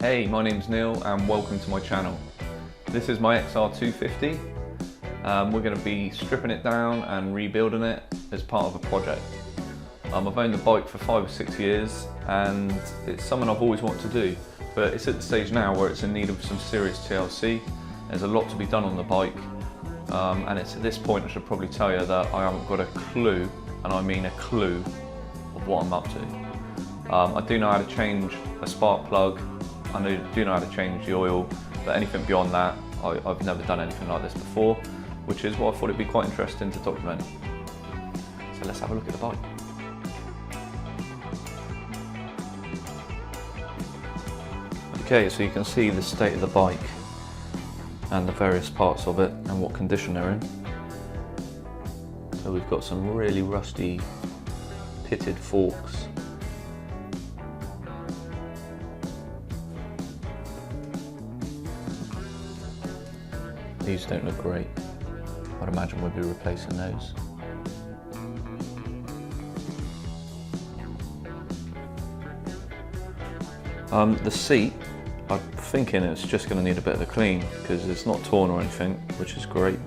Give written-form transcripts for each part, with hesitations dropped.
Hey, my name's Neil and welcome to my channel. This is my XR250. We're going to be stripping it down and rebuilding it as part of a project. I've owned the bike for 5 or 6 years and it's something I've always wanted to do, but it's at the stage now where it's in need of some serious TLC. There's a lot to be done on the bike, and it's at this point I should probably tell you that I haven't got a clue, and I mean a clue, of what I'm up to. I do know how to change a spark plug, I do know how to change the oil, but anything beyond that, I've never done anything like this before, which is why I thought it'd be quite interesting to document. So let's have a look at the bike. Okay, so you can see the state of the bike and the various parts of it and what condition they're in. So we've got some really rusty pitted forks. These don't look great. I'd imagine we'll be replacing those. The seat, I'm thinking it's just going to need a bit of a clean because it's not torn or anything, which is great.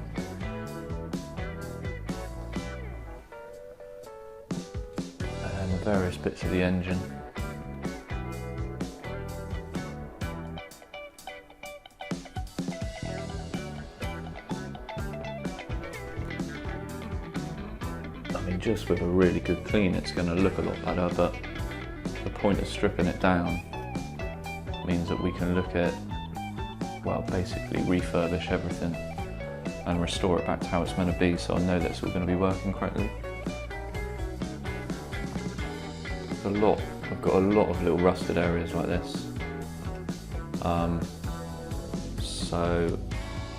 And the various bits of the engine. I mean, just with a really good clean it's going to look a lot better, but the point of stripping it down means that we can look at, well, basically refurbish everything and restore it back to how it's meant to be, so I know that it's all going to be working correctly. I've got a lot of little rusted areas like this, so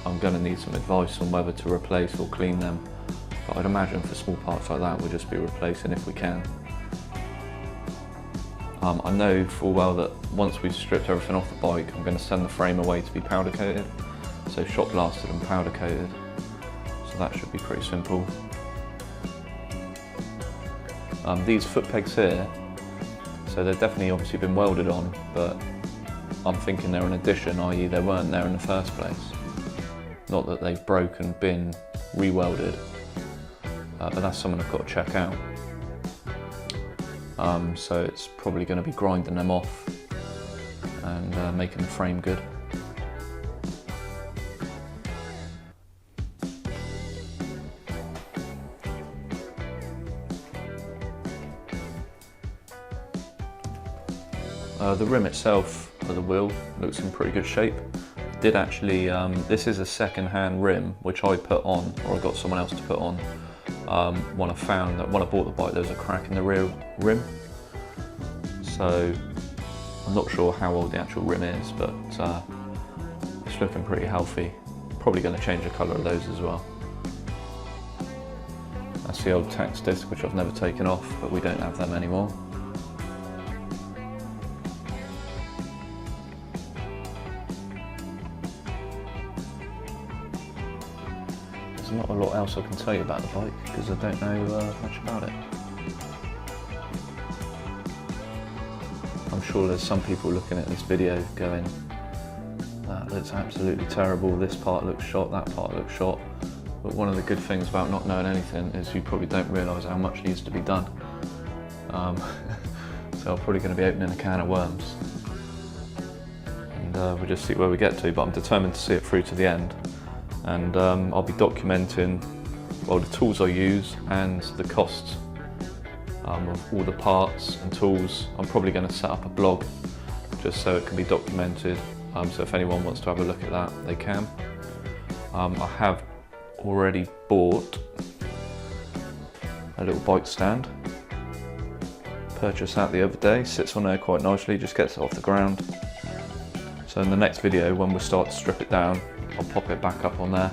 I'm going to need some advice on whether to replace or clean them, but I'd imagine for small parts like that we'll just be replacing if we can. I know full well that once we've stripped everything off the bike, I'm going to send the frame away to be powder coated, so shot blasted and powder coated, so that should be pretty simple. These foot pegs here, so they've definitely obviously been welded on, but I'm thinking they're an addition, i.e. they weren't there in the first place. Not that they've broken, been re-welded, but that's something I've got to check out. So it's probably going to be grinding them off and making the frame good. The rim itself of the wheel looks in pretty good shape. Did actually, this is a second-hand rim which I put on, or I got someone else to put on. When I bought the bike there was a crack in the rear rim, so I'm not sure how old the actual rim is, but it's looking pretty healthy. Probably going to change the colour of those as well. That's the old tax disc which I've never taken off, but we don't have them anymore. There's not a lot else I can tell you about the bike because I don't know much about it. I'm sure there's some people looking at this video going, that looks absolutely terrible, this part looks shot, that part looks shot. But one of the good things about not knowing anything is you probably don't realise how much needs to be done. So I'm probably going to be opening a can of worms. And we'll just see where we get to, but I'm determined to see it through to the end. And I'll be documenting, well, the tools I use and the costs of all the parts and tools. I'm probably going to set up a blog just so it can be documented, so if anyone wants to have a look at that, they can. I have already bought a little bike stand. Purchased that the other day, sits on there quite nicely, just gets it off the ground. So in the next video, when we start to strip it down, I'll pop it back up on there.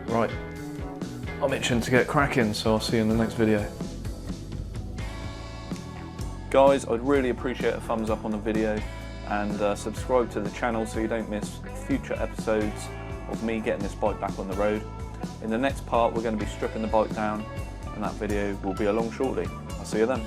Right, I'm itching to get cracking, so I'll see you in the next video. Guys, I'd really appreciate a thumbs up on the video, and subscribe to the channel so you don't miss future episodes of me getting this bike back on the road. In the next part we're going to be stripping the bike down, and that video will be along shortly. I'll see you then.